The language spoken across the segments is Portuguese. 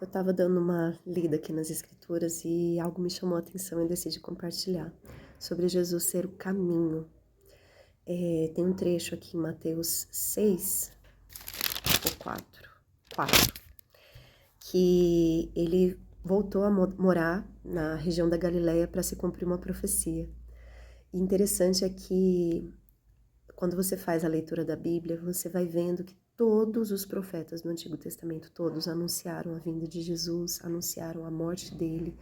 Eu estava dando uma lida aqui nas escrituras e algo me chamou a atenção e decidi compartilhar sobre Jesus ser o caminho. Tem um trecho aqui em Mateus 6 ou 4, que ele voltou a morar na região da Galileia para se cumprir uma profecia. E interessante é que quando você faz a leitura da Bíblia, você vai vendo que todos os profetas do Antigo Testamento, todos anunciaram a vinda de Jesus, anunciaram a morte dele,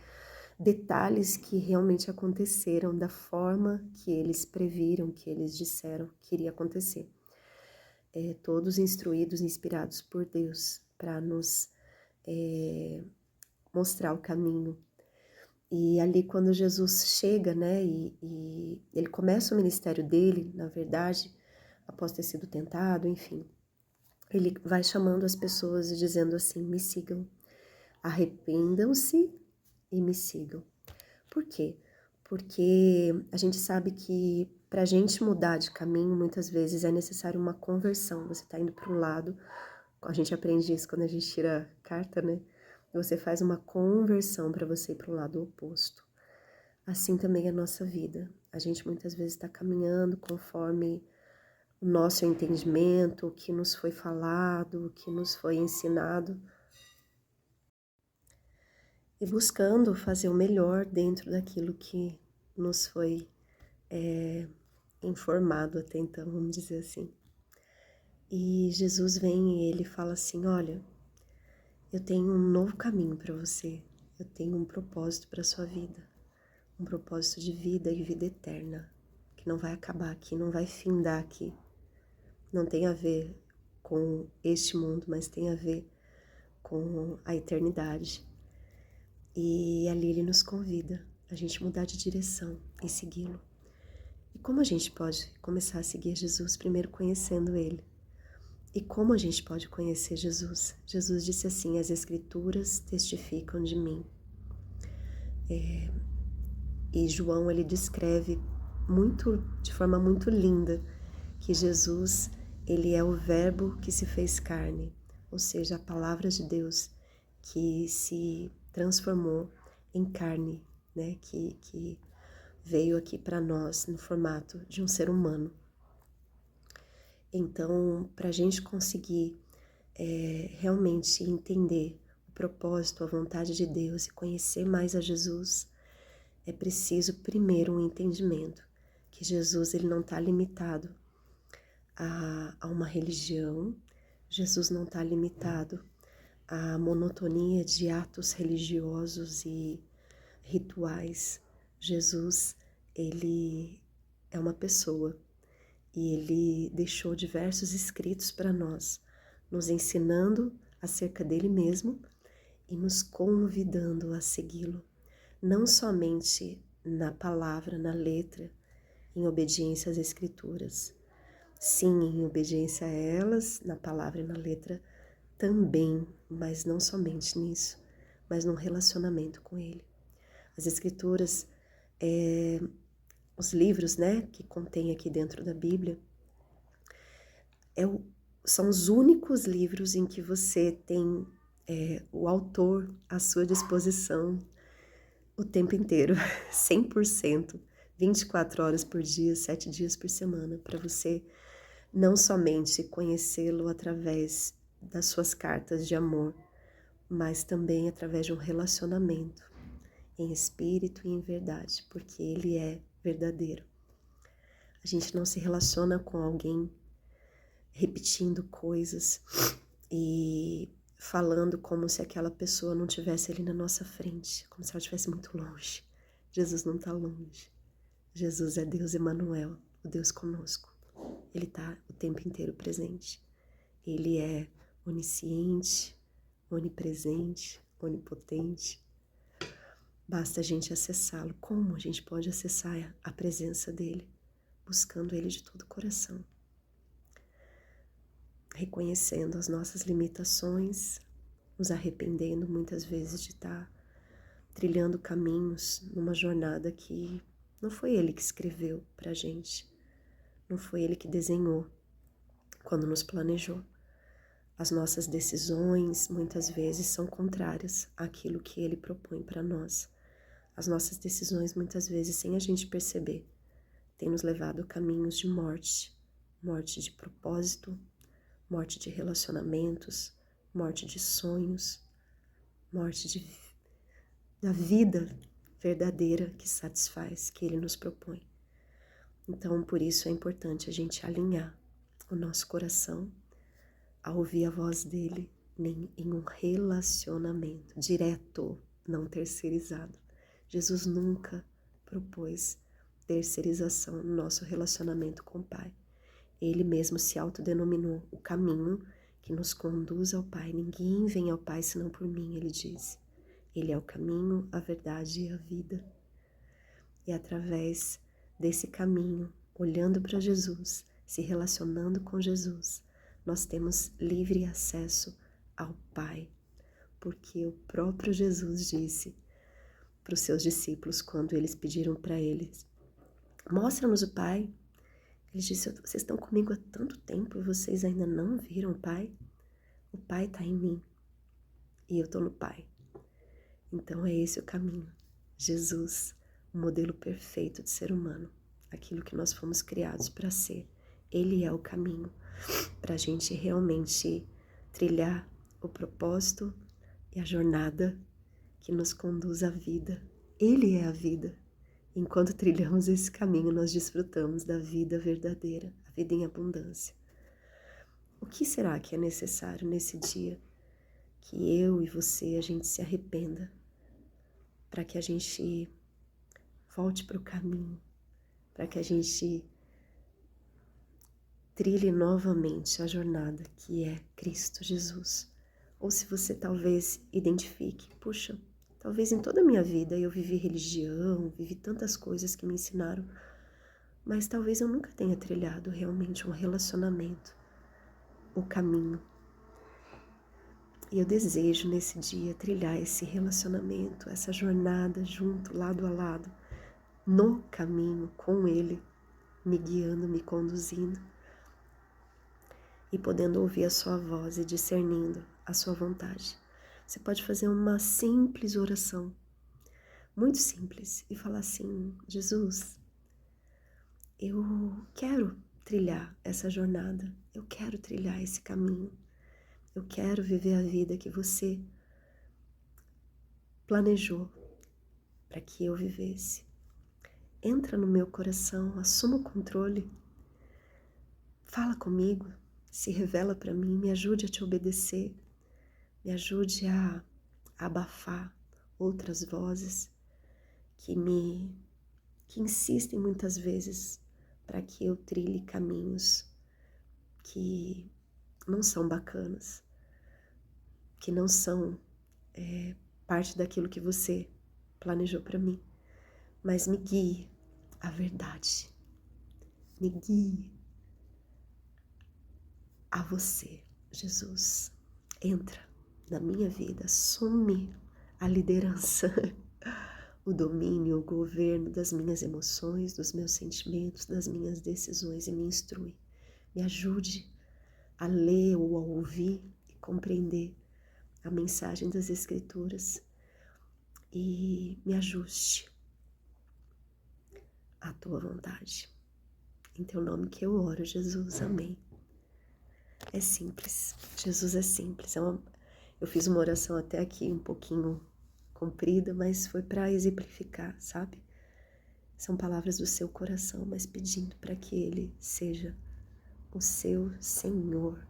detalhes que realmente aconteceram da forma que eles previram, que eles disseram que iria acontecer. Todos instruídos, inspirados por Deus para nos mostrar o caminho. E ali quando Jesus chega, né, e ele começa o ministério dele, na verdade, após ter sido tentado, enfim, ele vai chamando as pessoas e dizendo assim: me sigam, arrependam-se e me sigam. Por quê? Porque a gente sabe que para a gente mudar de caminho, muitas vezes é necessário uma conversão. Você está indo para um lado, a gente aprende isso quando a gente tira carta, né? Você faz uma conversão para você ir para o lado oposto. Assim também é a nossa vida. A gente muitas vezes está caminhando conforme o nosso entendimento, o que nos foi falado, o que nos foi ensinado, e buscando fazer o melhor dentro daquilo que nos foi informado até então, vamos dizer assim. E Jesus vem e ele fala assim: olha, eu tenho um novo caminho para você, eu tenho um propósito para sua vida, um propósito de vida e vida eterna, que não vai acabar aqui, não vai findar aqui. Não tem a ver com este mundo, mas tem a ver com a eternidade. E ali ele nos convida a gente mudar de direção e segui-lo. E como a gente pode começar a seguir Jesus? Primeiro conhecendo ele. E como a gente pode conhecer Jesus? Jesus disse assim: as escrituras testificam de mim. E João, ele descreve de forma muito linda, que Jesus, ele é o verbo que se fez carne, ou seja, a palavra de Deus que se transformou em carne, né? Que veio aqui para nós no formato de um ser humano. Então, para a gente conseguir realmente entender o propósito, a vontade de Deus e conhecer mais a Jesus, é preciso primeiro um entendimento que Jesus, ele não está limitado a uma religião, Jesus não está limitado à monotonia de atos religiosos e rituais. Jesus, ele é uma pessoa e ele deixou diversos escritos para nós, nos ensinando acerca dele mesmo e nos convidando a segui-lo, não somente na palavra, na letra, em obediência às escrituras. Sim, em obediência a elas, na palavra e na letra também, mas não somente nisso, mas num relacionamento com ele. As escrituras, os livros, né, que contém aqui dentro da Bíblia, são os únicos livros em que você tem o autor à sua disposição o tempo inteiro, 100%, 24 horas por dia, 7 dias por semana, para você não somente conhecê-lo através das suas cartas de amor, mas também através de um relacionamento em espírito e em verdade, porque ele é verdadeiro. A gente não se relaciona com alguém repetindo coisas e falando como se aquela pessoa não estivesse ali na nossa frente, como se ela estivesse muito longe. Jesus não está longe. Jesus é Deus Emanuel, o Deus conosco. Ele está o tempo inteiro presente. Ele é onisciente, onipresente, onipotente. Basta a gente acessá-lo. Como a gente pode acessar a presença dele? Buscando ele de todo o coração. Reconhecendo as nossas limitações, nos arrependendo muitas vezes de estar trilhando caminhos numa jornada que não foi ele que escreveu pra gente, não foi ele que desenhou quando nos planejou, As nossas decisões muitas vezes são contrárias àquilo que Ele propõe para nós. As nossas decisões muitas vezes, sem a gente perceber, têm nos levado a caminhos de morte, morte de propósito, morte de relacionamentos, morte de sonhos, morte da vida verdadeira que satisfaz, que Ele nos propõe. Então, por isso é importante a gente alinhar o nosso coração a ouvir a voz dele em um relacionamento direto, não terceirizado. Jesus nunca propôs terceirização no nosso relacionamento com o Pai. Ele mesmo se autodenominou o caminho que nos conduz ao Pai. Ninguém vem ao Pai senão por mim, ele disse. Ele é o caminho, a verdade e a vida. E através desse caminho, olhando para Jesus, se relacionando com Jesus, nós temos livre acesso ao Pai. Porque o próprio Jesus disse para os seus discípulos, quando eles pediram para eles, mostra-nos o Pai. Ele disse, vocês estão comigo há tanto tempo e vocês ainda não viram o Pai? O Pai está em mim e eu estou no Pai. Então é esse o caminho. Jesus, o modelo perfeito de ser humano, aquilo que nós fomos criados para ser. Ele é o caminho para a gente realmente trilhar o propósito e a jornada que nos conduz à vida. Ele é a vida. Enquanto trilhamos esse caminho, nós desfrutamos da vida verdadeira, a vida em abundância. O que será que é necessário nesse dia que eu e você, a gente se arrependa, para que a gente volte para o caminho, para que a gente trilhe novamente a jornada que é Cristo Jesus? Ou se você talvez identifique, puxa, talvez em toda a minha vida eu vivi religião, vivi tantas coisas que me ensinaram, mas talvez eu nunca tenha trilhado realmente um relacionamento, o caminho. E eu desejo nesse dia trilhar esse relacionamento, essa jornada junto, lado a lado, no caminho, com Ele, me guiando, me conduzindo e podendo ouvir a sua voz e discernindo a sua vontade. Você pode fazer uma simples oração, muito simples, e falar assim, Jesus, eu quero trilhar essa jornada, eu quero trilhar esse caminho, eu quero viver a vida que você planejou para que eu vivesse. Entra no meu coração, assuma o controle, fala comigo, se revela para mim, me ajude a te obedecer, me ajude a abafar outras vozes que insistem muitas vezes para que eu trilhe caminhos que não são bacanas, que não são parte daquilo que você planejou para mim, mas me guie à verdade, me guie a você, Jesus. Entra na minha vida, assume a liderança, o domínio, o governo das minhas emoções, dos meus sentimentos, das minhas decisões e me instrui. Me ajude a ler ou a ouvir e compreender a mensagem das Escrituras e me ajuste à tua vontade. Em teu nome que eu oro, Jesus. Amém. É simples. Jesus é simples. Eu fiz uma oração até aqui um pouquinho comprida, mas foi para exemplificar, sabe? São palavras do seu coração, mas pedindo para que Ele seja o seu Senhor,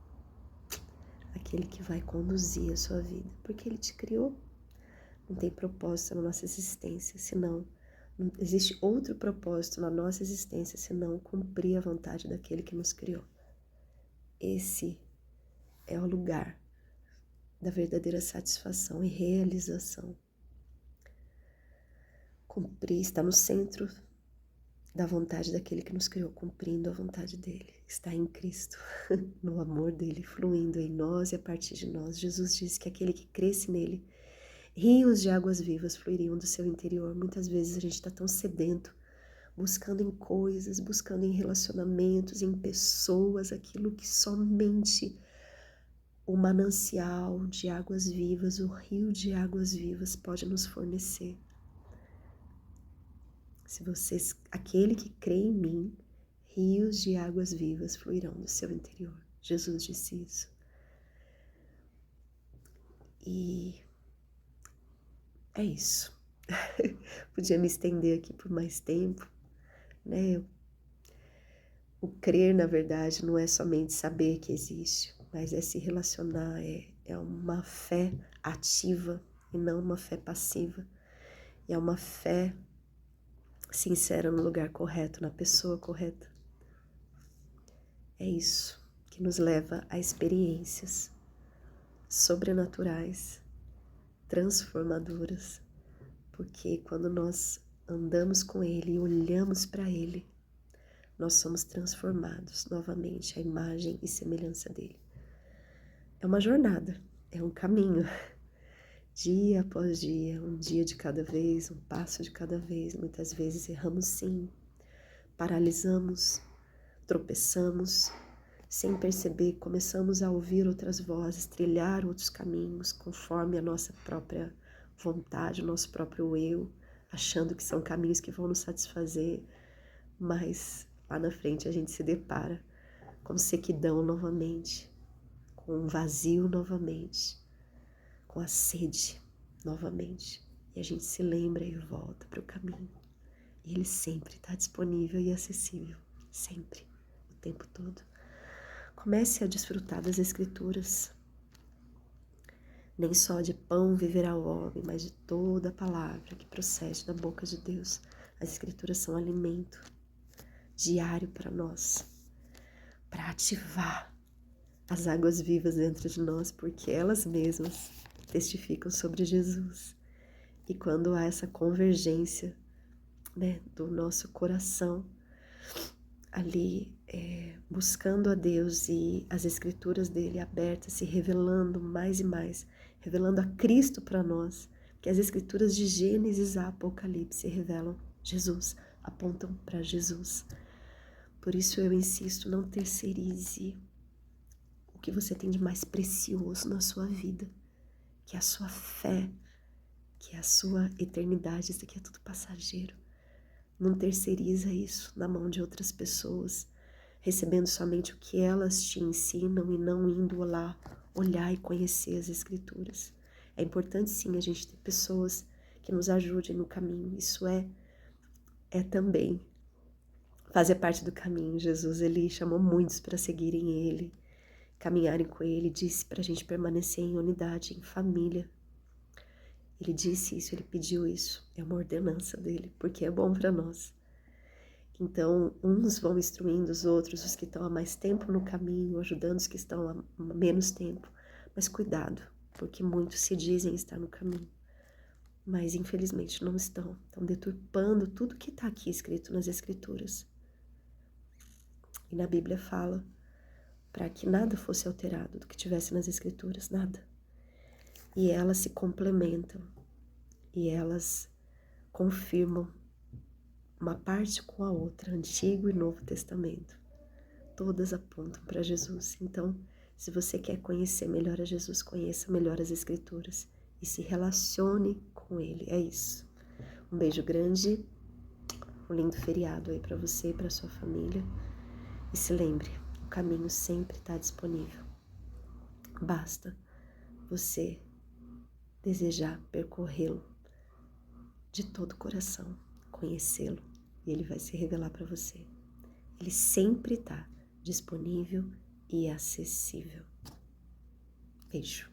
aquele que vai conduzir a sua vida, porque Ele te criou. Não tem propósito na nossa existência, senão não existe outro propósito na nossa existência senão cumprir a vontade daquele que nos criou. Esse é o lugar da verdadeira satisfação e realização. Cumprir, está no centro da vontade daquele que nos criou, cumprindo a vontade dele. Está em Cristo, no amor dele, fluindo em nós e a partir de nós. Jesus disse que aquele que cresce nele, rios de águas vivas fluiriam do seu interior. Muitas vezes a gente está tão sedento, buscando em coisas, buscando em relacionamentos, em pessoas, aquilo que somente o manancial de águas vivas, o rio de águas vivas pode nos fornecer. Se vocês, aquele que crê em mim, rios de águas vivas fluirão do seu interior. Jesus disse isso. E é isso. Podia me estender aqui por mais tempo, né? O crer, na verdade, não é somente saber que existe, mas é se relacionar, é uma fé ativa e não uma fé passiva. E é uma fé sincera no lugar correto, na pessoa correta. É isso que nos leva a experiências sobrenaturais, transformadoras, porque quando nós andamos com Ele e olhamos para Ele, nós somos transformados novamente à imagem e semelhança dele. É uma jornada, é um caminho, dia após dia, um dia de cada vez, um passo de cada vez. Muitas vezes erramos sim, paralisamos, tropeçamos, sem perceber, começamos a ouvir outras vozes, trilhar outros caminhos, conforme a nossa própria vontade, o nosso próprio eu, achando que são caminhos que vão nos satisfazer, mas lá na frente a gente se depara com sequidão novamente, com um vazio novamente, com a sede novamente. E a gente se lembra e volta para o caminho. E ele sempre está disponível e acessível, sempre, o tempo todo. Comece a desfrutar das Escrituras. Nem só de pão viverá o homem, mas de toda a palavra que procede da boca de Deus. As Escrituras são alimento diário para nós, para ativar as águas vivas dentro de nós, porque elas mesmas testificam sobre Jesus. E quando há essa convergência, né, do nosso coração, ali buscando a Deus e as Escrituras dele abertas, se revelando mais e mais, revelando a Cristo para nós, que as Escrituras de Gênesis a Apocalipse revelam Jesus, apontam para Jesus. Por isso eu insisto, não terceirize o que você tem de mais precioso na sua vida, que é a sua fé, que é a sua eternidade. Isso aqui é tudo passageiro. Não terceiriza isso na mão de outras pessoas, recebendo somente o que elas te ensinam e não indo lá olhar e conhecer as Escrituras. É importante sim a gente ter pessoas que nos ajudem no caminho. Isso é também fazer parte do caminho. Jesus, ele chamou muitos para seguirem ele, caminharem com ele, disse para a gente permanecer em unidade, em família. Ele disse isso, ele pediu isso, é uma ordenança dele, porque é bom para nós. Então, uns vão instruindo os outros, os que estão há mais tempo no caminho, ajudando os que estão há menos tempo. Mas cuidado, porque muitos se dizem estar no caminho, mas infelizmente não estão. Estão deturpando tudo que está aqui escrito nas Escrituras. E na Bíblia fala para que nada fosse alterado do que tivesse nas Escrituras, nada. E elas se complementam, e elas confirmam uma parte com a outra, Antigo e Novo Testamento. Todas apontam para Jesus. Então, se você quer conhecer melhor a Jesus, conheça melhor as Escrituras e se relacione com Ele. É isso. Um beijo grande, um lindo feriado aí para você e para sua família. E se lembre, o caminho sempre está disponível. Basta você desejar percorrê-lo de todo o coração, conhecê-lo, e ele vai se revelar para você. Ele sempre está disponível e acessível. Beijo.